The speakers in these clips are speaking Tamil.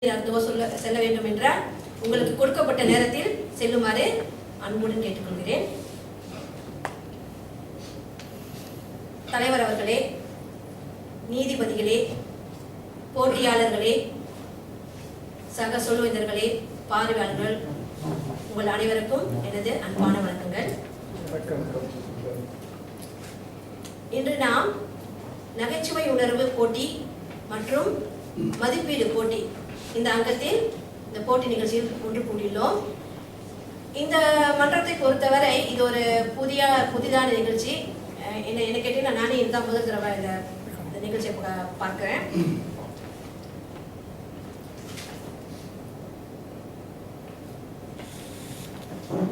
செல்ல வேண்டும் என்றால் உங்களுக்கு கொடுக்கப்பட்ட நேரத்தில் செல்லுமாறு அன்புடன் கேட்டுக்கொள்கிறேன். தலைவர் அவர்களே, நீதிபதிகளே, போட்டியாளர்களே, சக சொல்வேந்தர்களே, பார்வையாளர்கள், உங்கள் அனைவருக்கும் எனது அன்பான வணக்கங்கள். இன்று நாம் நகைச்சுவை உணர்வு போட்டி மற்றும் மதிப்பீடு போட்டி இந்த அங்கத்தில் இந்த போட்டி நிகழ்ச்சியில் ஒன்று கூடியுள்ளோம். இந்த மன்றத்தை பொறுத்தவரை இது ஒரு புதிதான நிகழ்ச்சி. என்ன கேட்டீங்கன்னா, நானே இதுதான் முதல் தடவை இந்த நிகழ்ச்சியை பார்க்கிறேன்.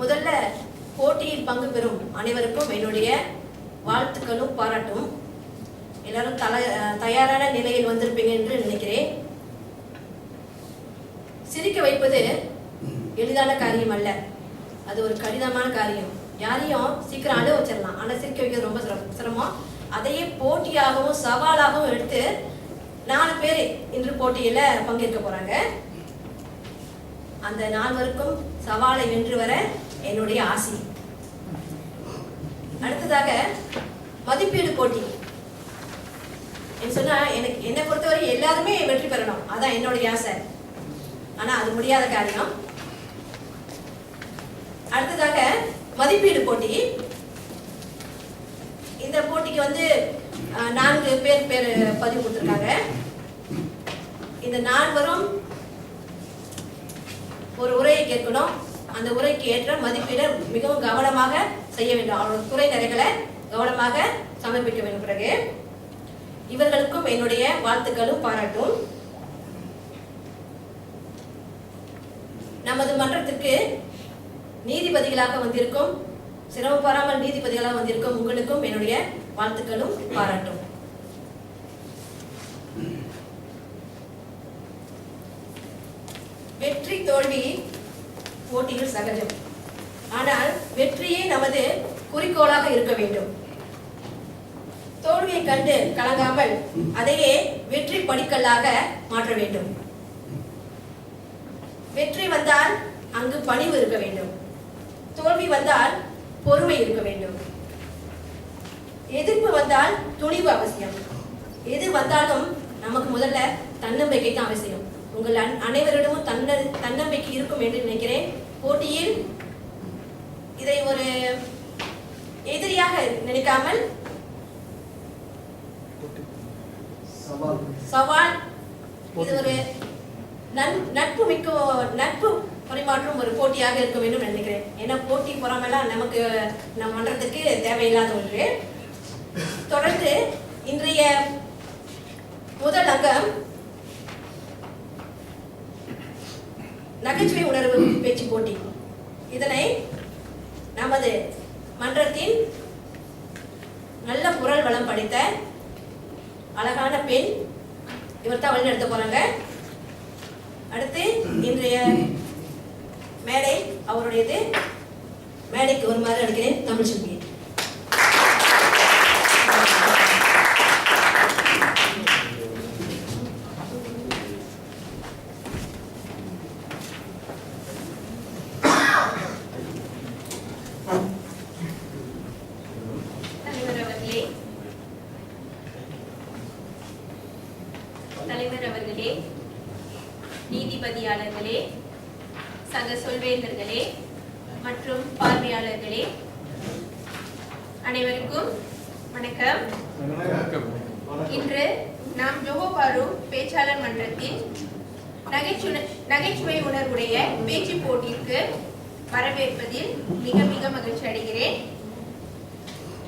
முதல்ல போட்டியில் பங்கு பெறும் அனைவருக்கும் என்னுடைய வாழ்த்துக்களும் பாராட்டும். எல்லாரும் தயாரான நிலையில் வந்திருப்பீங்க என்று நினைக்கிறேன். சிரிக்க வைப்பது எளிதான காரியம் அல்ல, அது ஒரு கடினமான காரியம். யாரையும் சீக்கிரம் அழுவ வச்சிடலாம், ஆனால் சிரிக்க வைக்கிறது ரொம்ப சிரமம். அதையே போட்டியாகவும் சவாலாகவும் எடுத்து 4 பேர் இன்று போட்டியில பங்கேற்க போறாங்க. அந்த 4வருக்கும் சவாலை வென்று வர என்னுடைய ஆசை. அடுத்ததாக மதிப்பீடு போட்டி. சொன்னா என்னை பொறுத்தவரை எல்லாருமே வெற்றி பெறணும், அதான் என்னுடைய ஆசை. ஆனா அது முடியாத காரியம். அடுத்ததாக மதிப்பீடு போட்டி. இந்த போட்டிக்கு 4 பேர் பதிவு கொடுத்திருக்காங்க. இந்த 4வரும் ஒரு உரையை கேட்கணும். அந்த உரைக்கு ஏற்ற மதிப்பீடை மிகவும் கவனமாக செய்ய வேண்டும். அவரோட துறை நிறைகளை கவனமாக சமர்ப்பிக்க வேண்டும். பிறகு இவர்களுக்கும் என்னுடைய வாழ்த்துக்களும் பாராட்டும். நமது மன்றத்திற்கு நீதிபதிகளாக வந்திருக்கும், சிரமப்படாமல் நீதிபதிகளாக வந்திருக்கும் உங்களுக்கும் என்னுடைய வாழ்த்துக்களும் பாராட்டும். வெற்றி தோல்வி போட்டியில் சகஜம், ஆனால் வெற்றியே நமது குறிக்கோளாக இருக்க வேண்டும். தோல்வியை கண்டு கலங்காமல் அதையே வெற்றி படிக்கல்லாக மாற்ற வேண்டும். வெற்றி வந்தால் அங்கு பணிவு இருக்க வேண்டும், தோல்வி வந்தால் பொறுமை இருக்க வேண்டும், எதிர்ப்பு வந்தால் துணிவு அவசியம். எது வந்தாலும் நமக்கு முதல்ல தன்னம்பிக்கை தான் அவசியம். உங்கள் அனைவரிடமும் தன்னம்பிக்கை இருக்கும் என்று நினைக்கிறேன். போட்டியில் இதை ஒரு எதிரியாக நினைக்காமல் சவால், இது ஒரு நட்பு பரிமாற்றும் ஒரு போட்டியாக இருக்க வேண்டும் நினைக்கிறேன். ஏன்னா போட்டி பொறாமெல்லாம் நமக்கு நம் மன்றத்துக்கு தேவையில்லாத ஒன்று. தொடர்ந்து இன்றைய முதல் அங்கம் நகைச்சுவை உணர்வு பேச்சு போட்டி. இதனை நமது மன்றத்தின் நல்ல குரல் வளம் படித்த அழகான பெண் இவர் தான் வழி நடத்த போறாங்க. அடுத்து இன்றைய மேடை அவருடையது. மேடைக்கு வருமாறு அழைக்கிறேன் தமிழ் செல்வி. தலைவர் அவர்களே, நீதிபதியாளர்களே, சக சொல்வேந்தர்களே மற்றும் பார்வையாளர்களே, அனைவருக்கும் வணக்கம். இன்று நாம் ஜோஹோ பாரு பேச்சாளர் மன்றத்தின் நகைச்சுவை உணர்வுடைய பேச்சு போட்டிக்கு வரவேற்பதில் மிக மிக மகிழ்ச்சி அடைகிறேன்.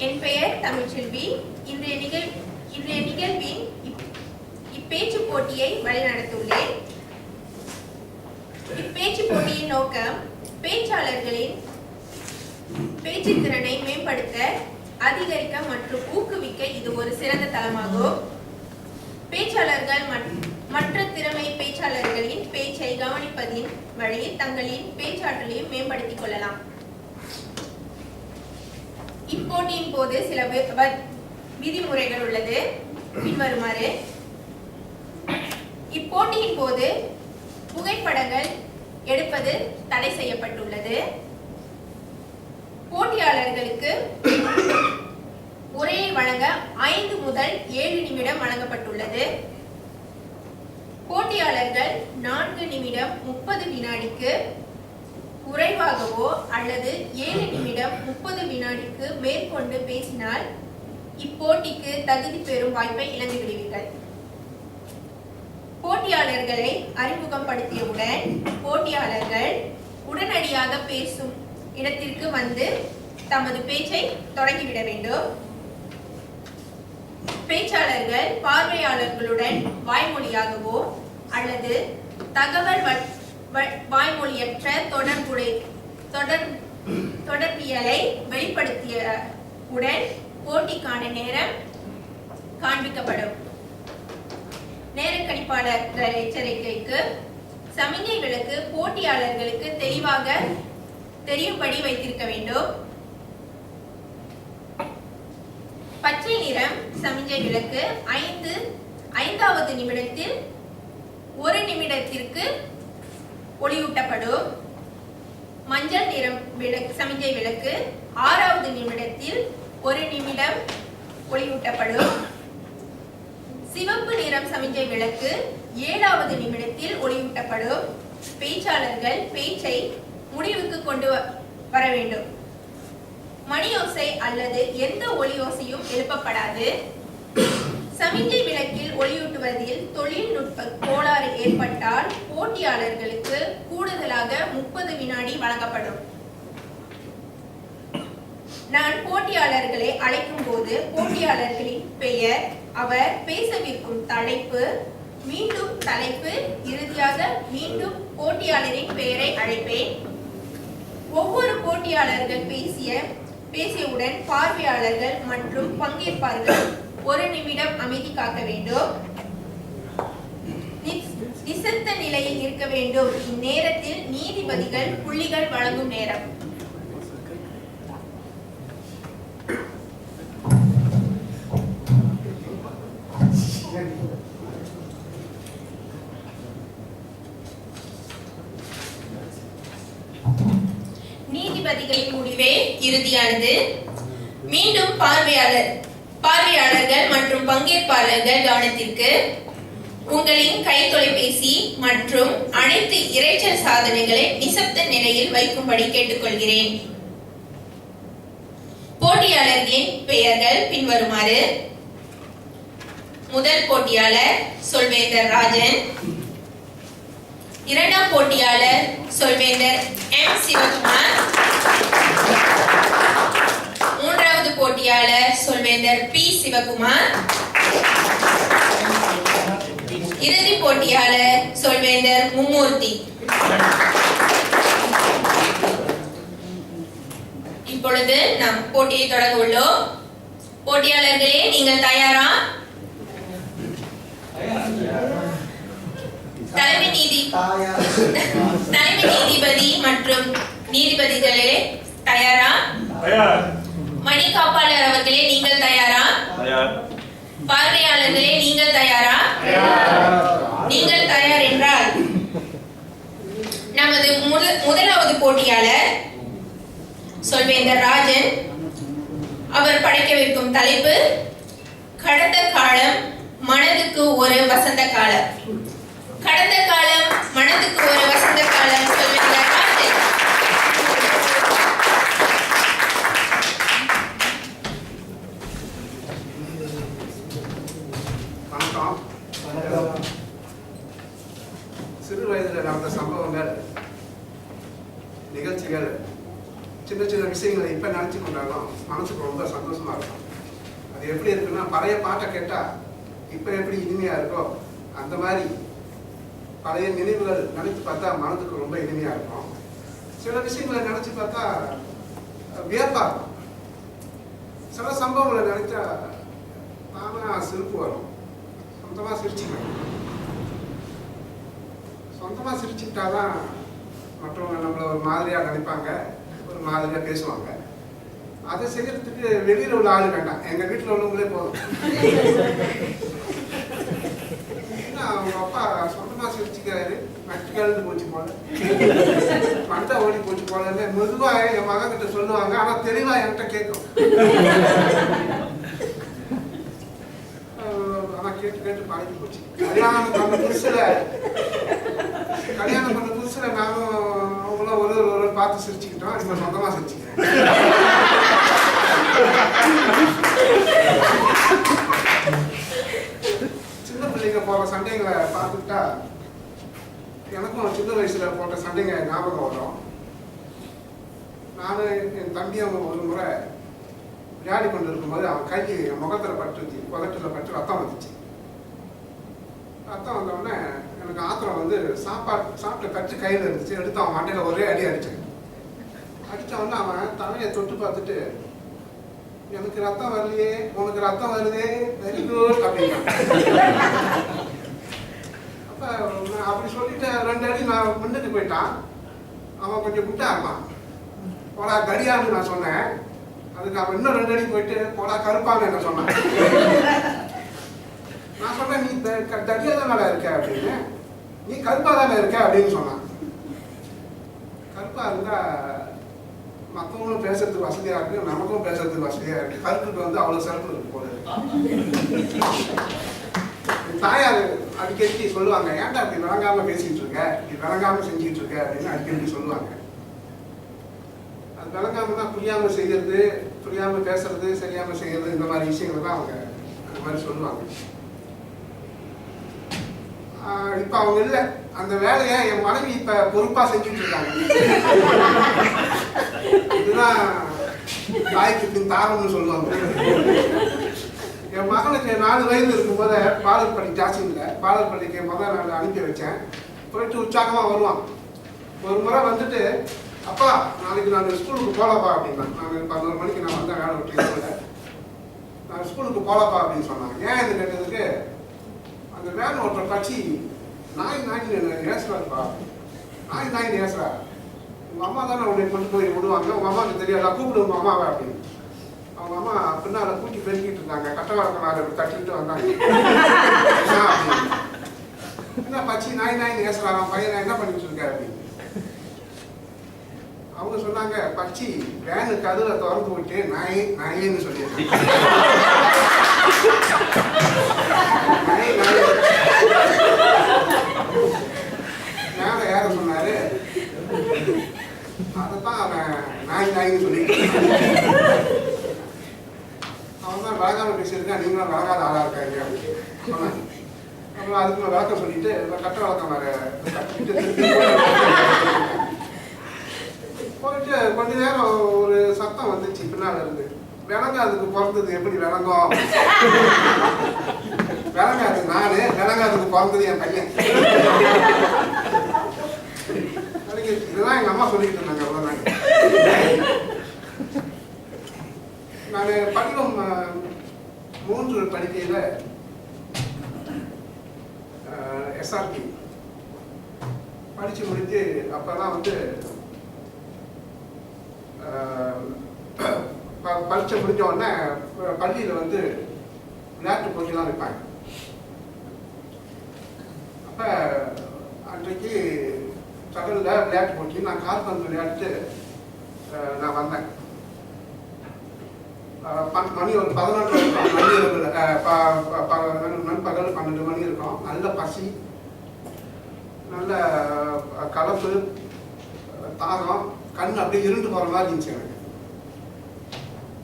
என் பெயர் தமிழ்ச்செல்வி. இன்றைய நிகழ்வின் இப்பேச்சு போட்டியை வழிநடத்தியுள்ளேன். இப்பேச்சு போட்டியின் நோக்கம் பேச்சாளர்களின் பேச்சு திறனை மேம்படுத்த, அதிகரிக்க மற்றும் ஊக்குவிக்க இது ஒரு சிறந்த தளமாகும். பேச்சாளர்கள் மற்ற திறமை பேச்சாளர்களின் பேச்சை கவனிப்பதின் வழி தங்களின் பேச்சாற்றலையும் மேம்படுத்திக் கொள்ளலாம். இப்போட்டியின் போது சில விதிமுறைகள் உள்ளது, பின்வருமாறு. இப்போட்டியின் போது புகைப்படங்கள் எடுப்பது தடை செய்யப்பட்டுள்ளது. போட்டியாளர்களுக்கு உரையை வழங்க 5 முதல் 7 நிமிடம் வழங்கப்பட்டுள்ளது. போட்டியாளர்கள் 4 நிமிடம் 30 வினாடிக்கு குறைவாகவோ அல்லது 7 நிமிடம் 30 வினாடிக்கு மேற்கொண்டு பேசினால் இப்போட்டிக்கு தகுதி பெறும் வாய்ப்பை இழந்து விடுவீர்கள். போட்டியாளர்களை அறிமுகப்படுத்தியவுடன் போட்டியாளர்கள் உடனடியாக பேசும் இடத்திற்கு வந்து தமது பேச்சை தொடங்கிவிட வேண்டும். பேச்சாளர்கள் பார்வையாளர்களுடன் வாய்மொழியாகவோ அல்லது தகவல் வாய்மொழியற்ற தொடர்பியலை வெளிப்படுத்தியவுடன் போட்டிக்கான நேரம் காண்பிக்கப்படும். நேர கணிப்பாளர் எச்சரிக்கைக்கு சமிஞ்சை விளக்கு போட்டியாளர்களுக்கு தெளிவாக தெரியும்படி வைத்திருக்க வேண்டும். பச்சை நிறம் சமிஞ்சை விளக்கு 5வது நிமிடத்தில் 1 நிமிடத்திற்கு ஒளியூட்டப்படும். மஞ்சள் நிறம் சமிஞ்சை விளக்கு 6வது நிமிடத்தில் 1 நிமிடம் ஒளியூட்டப்படும். சிவப்பு நிறம் சமிஞ்சை விளக்கு 7வது நிமிடத்தில் ஒளியூட்டப்படும். பேச்சாளர்கள் பேச்சை முடிவுக்கு கொண்டு வர வேண்டும். மணியோசை அல்லது எந்த ஒளியோசையும் எழுப்பப்படாது. சமிஞ்சை விளக்கில் ஒளியூட்டுவதில் தொழில்நுட்ப கோளாறு ஏற்பட்டால் போட்டியாளர்களுக்கு கூடுதலாக 30 வினாடி வழங்கப்படும். நான் போட்டியாளர்களை அழைக்கும் போது போட்டியாளர்களின் பெயர், அவர் பேசவிருக்கும் தலைப்பு, மீண்டும் தலைப்பு, இறுதியாக மீண்டும் போட்டியாளரின் பெயரை அழைப்பேன். ஒவ்வொரு போட்டியாளர்கள் பேசியவுடன் பார்வையாளர்கள் மற்றும் பங்கேற்பார்கள் 1 நிமிடம் அமைதி காக்க வேண்டும். நிசப்த நிலையில் இருக்க வேண்டும். இந்நேரத்தில் நீதிபதிகள் புள்ளிகள் வழங்கும் நேரம். நீதிபதிகளின் முடிவே இறுதியானது. மீண்டும் பார்வையாளர்கள் மற்றும் பங்கேற்பாளர்கள் கவனத்திற்கு. உங்களின் கை தொலைபேசி மற்றும் அனைத்து இரைச்சல் சாதனங்களை நிசப்த நிலையில் வைக்கும்படி கேட்டுக்கொள்கிறேன். போட்டியாளர்களின் பெயர்கள் பின்வருமாறு: முதல் போட்டியாளர் சொல்வேந்தர் ராஜன், இரண்டாம் போட்டியாளர் சொல்வேந்தர் எம் சிவகுமார், மூன்றாவது போட்டியாளர் சொல்வேந்தர் பி சிவகுமார், இறுதி போட்டியாளர் சொல்வேந்தர் மும்மூர்த்தி. இப்பொழுது நாம் போட்டியை தொடங்க உள்ளோம். போட்டியாளர்களே, நீங்கள் தயாரா? தலைமை நீதிபதி மற்றும் நீதிபதிகளே தயாரா? மணி காப்பாளர் அவர்களே, நீங்கள் தயாரா? பார்வையாளர்களே, நீங்கள் தயாரா? நீங்கள் தயார் என்றால் நமது முதலாவது போட்டியாளர் சொல்வேந்தர் ராஜன், அவர் படைக்கவிருக்கும் தலைப்பு கடந்த காலம் மனதுக்கு ஒரு வசந்த காலம். கடந்த காலம் மனதுக்கு ஒரு வசந்த காலம். சொல்வேந்தர் ராஜன். வணக்கம். சிறு வயதில் நடந்த சம்பவங்கள், நிகழ்ச்சிகள், சின்ன சின்ன விஷயங்களை இப்போ நினச்சி கொண்டாலும் மனசுக்கு ரொம்ப சந்தோஷமா இருக்கும். அது எப்படி இருக்குன்னா, பழைய பாட்டை கேட்டால் இப்போ எப்படி இனிமையாக இருக்கோ அந்த மாதிரி பழைய நினைவுகள் நினைத்து பார்த்தா மனதுக்கு ரொம்ப இனிமையாக இருக்கும். சில விஷயங்களை நினச்சி பார்த்தா வியப்பாக இருக்கும். சில சம்பவங்களை நினைச்சா தானாக சிரிப்பு வரும். சொந்தமாக சிரிச்சுக்கணும். சொந்தமாக சிரிச்சுக்கிட்டாதான் மற்றவங்க நம்மளை ஒரு மாதிரியாக நினைப்பாங்க, ஒரு மாதிரியாக பேசுவாங்க. அதை செய்யறதுக்கு வெளியில் உள்ள ஆள் வேண்டாம், எங்கள் வீட்டில் உள்ளவங்களே போதும். அவங்க அப்பா சொந்தமாக சிரிச்சுக்கிறாரு, நட்டுக்கழுந்து போச்சு போல, மண்டை ஓடி போச்சு போலன்னு மெதுவா என் மகன் கிட்ட சொல்லுவாங்க. ஆனா தெளிவா என்கிட்ட கேட்கும். ஆனா கேட்டு கேட்டு பழகி போச்சு. கல்யாணம் பண்ண புதுசுல நானும் அவங்களும் ஒரு பார்த்து சிரிச்சுக்கிட்டோம். இப்ப சொந்தமா சிரிச்சுக்கிறேன். சின்ன பிள்ளைங்க போற சண்டைகளை பார்த்துட்டா எனக்கும் சின்ன வயசுல போட்ட சண்டைங்க ஞாபகம் வரும். நானும் என் தம்பியும் ஒரு முறை விளையாடி கொண்டு இருக்கும்போது அவன் கை என் முகத்துல பட்டுச்சு, புதட்டில் பட்டு ரத்தம் வந்துச்சு. ரத்தம் வந்தோடனே எனக்கு ஆத்திரம் வந்து சாப்பிட்ட கட்டு கையில் இருந்துச்சு. எடுத்து அவன் மண்டையில ஒரே அடி அடிச்சேன். அடித்தவொடனே அவன் தலையை தொட்டு பார்த்துட்டு, எனக்கு ரத்தம் வரலையே, உனக்கு ரத்தம் வருதே, வெரி குட் அப்படின்னா. அப்ப அப்படி சொல்லிட்டு 2 அடி நான் முன்னுக்கு போயிட்டான். அவன் கொஞ்சம் முட்டா இருந்தான். போடா கடியான்னு நான் சொன்னேன். அதுக்கு அவன் இன்னும் 2 அடி போயிட்டு போடா கருப்பான்னு என்ன சொன்னான். நான் சொன்னேன், நீ தடியா தானே இருக்க அப்படின்னு. நீ கருப்பா தானே இருக்க அப்படின்னு சொன்னான். கருப்பா இருந்தா மற்றவங்களும் பேசுறதுக்கு வசதியா இருக்கு, நமக்கும் பேசுறதுக்கு வசதியா இருக்கு. கருப்புக்கு வந்து அவ்வளவு சிறப்பு இருக்கு போல. தாயார் அடிக்கடி சொல்லுவாங்க, ஏன்டா அப்படி விளங்காம பேசிட்டு இருக்க, இப்படி விளங்காம செஞ்சுட்டு இருக்க அப்படின்னு அடிக்கடி சொல்லுவாங்க. அது விளங்காம தான் புரியாம செய்யறது, புரியாம பேசுறது, சரியாம செய்யறது, இந்த மாதிரி விஷயங்கள் தான் அவங்க அந்த மாதிரி சொல்லுவாங்க. இப்ப அவங்க இல்லை, அந்த வேலையை என் மனைவி இப்ப பொறுப்பா செஞ்சுட்டு இருக்காங்க. இதுதான் தாய்க்கு பின் தாரம்னு சொல்லுவாங்க. என் மகனுக்கு 4 வயது இருக்கும்போது பாலர் பள்ளி ஜாஸ்தி இல்லை, பாலர் பள்ளிக்கு முதல் நாள் அனுப்பி வச்சேன். போயிட்டு உற்சாகமா வருவான். ஒரு முறை வந்துட்டு, அப்பா நாளைக்கு நான் ஸ்கூலுக்கு போகலப்பா அப்படின்னா. நான் 11 மணிக்கு நான் வந்தேன் வேலை விட்டு, நான் ஸ்கூலுக்கு போகலப்பா அப்படின்னு சொன்னாங்க. ஏன் இது கேட்டதுக்கு, அந்த வேன் ஓட்டுற கட்சி நாய் ஏசுறாருப்பா, நாய் ஏசுறா, உங்க அம்மா தானே உன்னை கொண்டு போய் விடுவாங்க, உங்க அம்மாவுக்கு தெரியாதா, கூப்பிடு உங்க அம்மாவை அப்படின்னு. அவங்க அம்மா பின்னால கூட்டி பெருக்கிட்டு இருந்தாங்க. கட்டவரக்கனால தட்டிட்டு வந்தாங்க. என்ன பச்சி நாய் ஏசுறாராம் பையனை, என்ன பண்ணிட்டு இருக்க அப்படின்னு. அவங்க சொன்னாங்க, பச்சி வேனு கதவை திறந்து விட்டு நாயின்னு சொல்லியிருக்காங்க. மேல ஏற சொன்னாரு. அதைத்தான் அவன் நாயின்னு சொல்லிட்டு அவன் தான் விளக்காம பேசியிருக்கான். நீங்களும் விளக்காத ஆளா இருக்காங்க சொன்னாங்க. அப்புறம் அதுக்கு நான் விளக்கம் சொல்லிட்டு கட்ட விளக்கம் வேற போயிட்டு கொஞ்ச நேரம் ஒரு சத்தம் வந்துச்சு பின்னால இருந்து. விளங்காதுக்கு பிறந்தது எப்படி விளங்கும், விளங்காது நானு, விளங்காதுக்கு பிறந்தது என் பையன். இதுதான் எங்க அம்மா சொல்லிட்டு இருந்தாங்க. அவ்வளவுதாங்க. நான் படிவம் 3 படிக்கையில எஸ்ஆர்டி படிச்சு முடிஞ்சு அப்பதான் வந்து பரீட்சை முடிஞ்ச உடனே பள்ளியில வந்து விளையாட்டு போட்டிலாம் வைப்பாங்க. அப்ப அன்றைக்கு கடல்ல விளையாட்டு போட்டி, நான் கால்பந்து விளையாட்டு நான் வந்தேன். மணி ஒரு 11 மணி நண்பகல் 12 மணி இருக்கும். நல்ல பசி, நல்ல கலப்பு, தாகம், கண் அப்படியே இருண்டு போற மாதிரி இருந்துச்சு எனக்கு.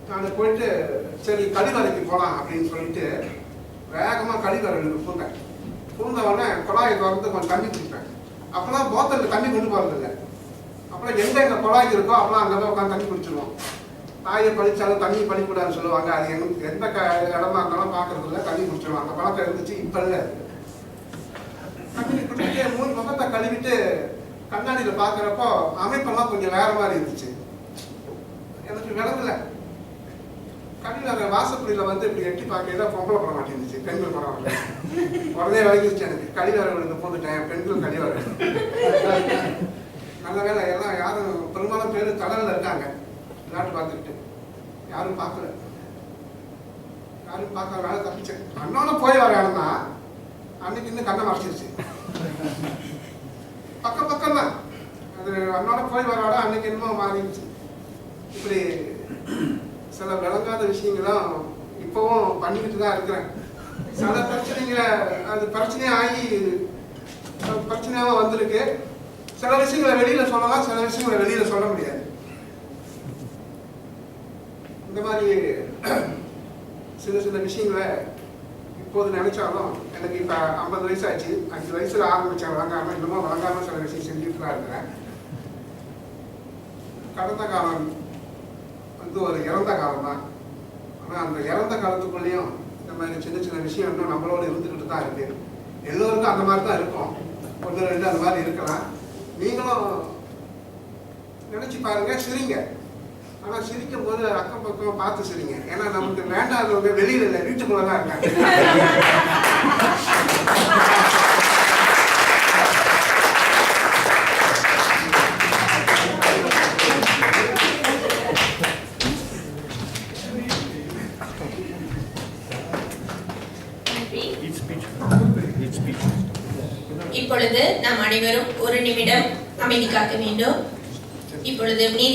நான் போயிட்டு சரி கழிவறைக்கு போகலாம் அப்படின்னு சொல்லிட்டு வேகமாக கழிவறைக்கு பூந்த உடனே குழாயை திறந்து கொஞ்சம் தண்ணி குடிப்பேன். அப்போலாம் போத்தலில் தண்ணி கொண்டு போகிறதில்லை. அப்புறம் எங்கே குழாய் இருக்கோ அப்போலாம் அங்கே தான் உட்காந்து தண்ணி குடிச்சிடுவோம். தாயை பழிச்சாலும் தண்ணி பழிக்கூடாதுன்னு சொல்லுவாங்க. அது எந்த இடமா இருந்தாலும் பார்க்கறது இல்லை, தண்ணி குடிச்சிடுவோம். அந்த பழக்கம் இருந்துச்சு, இப்போ இல்லை. தண்ணி குடிச்சிட்டு முகத்தை கழுவிட்டு கண்ணாடியில் பார்க்குறப்போ அமைப்பெல்லாம் கொஞ்சம் வேற மாதிரி இருந்துச்சு. எனக்கு விளங்கலை. கழிவறை வாசப்படியில் வந்து இப்படி எட்டி பார்க்க பொம்பளை படம் மாட்டேங்குச்சு, பெண்கள் படம் உடனே விளங்கிடுச்சு எனக்கு. கழிவறை விழுந்து போட்டுட்டேன், பெண்கள் கழிவறை. நல்ல வேலை எல்லாம் யாரும் பெரும்பாலும் பேர் கடலில் இருக்காங்க விளையாட்டு பார்த்துக்கிட்டு. யாரும் பார்க்கல, யாரும் பார்க்கற வேலை தப்பிச்சேன். அண்ணோட போய் வர இடம்னா அன்னைக்கு இன்னும் கண்ணை மறைச்சிருச்சு. பக்கம் பக்கம் தான். அது அண்ணோட போய் வராட அன்னைக்கு என்னமோ மாறிடுச்சு. இப்படி சில விளங்காத விஷயங்களும் இப்பவும் பண்ணிக்கிட்டு தான் இருக்கிறேன். சில பிரச்சனைங்க அது பிரச்சனையாகி பிரச்சனையாக வந்திருக்கு. சில விஷயங்களை வெளியில சொல்லலாம், சில விஷயங்களை வெளியில சொல்ல முடியாது. இந்த மாதிரி சில சில விஷயங்களை இப்போது நினைச்சாலும் எனக்கு இப்போ 50 வயசு ஆச்சு. 5 வயசுல ஆரம்பிச்ச வழங்காம இன்னமும் வழங்காம சில விஷயம் செஞ்சுட்டு தான் இருக்கிறேன். கடந்த காலம் வந்து ஒரு இறந்த காலம் தான். ஆனால் அந்த இறந்த காலத்துக்குள்ளேயும் இந்த மாதிரி சின்ன சின்ன விஷயம் இன்னும் நம்மளோட இருந்துக்கிட்டு தான் இருக்கு. எல்லோருக்கும் அந்த மாதிரி தான் இருக்கும். 1 2 அந்த மாதிரி இருக்கலாம். நீங்களும் நினைச்சு பாருங்க, சிரிங்க. ஆனா சிரிக்கும் போது அக்கம் பக்கம் பார்த்து சிரிங்க. ஏன்னா நமக்கு வேண்டாதவங்க வெளியில இல்லை, வீட்டுக்குள்ளதான் இருக்காங்க. இப்பொழுது நாம் அனைவரும் 1 நிமிடம் அமைதி காக்க வேண்டும். இப்பொழுது நீதி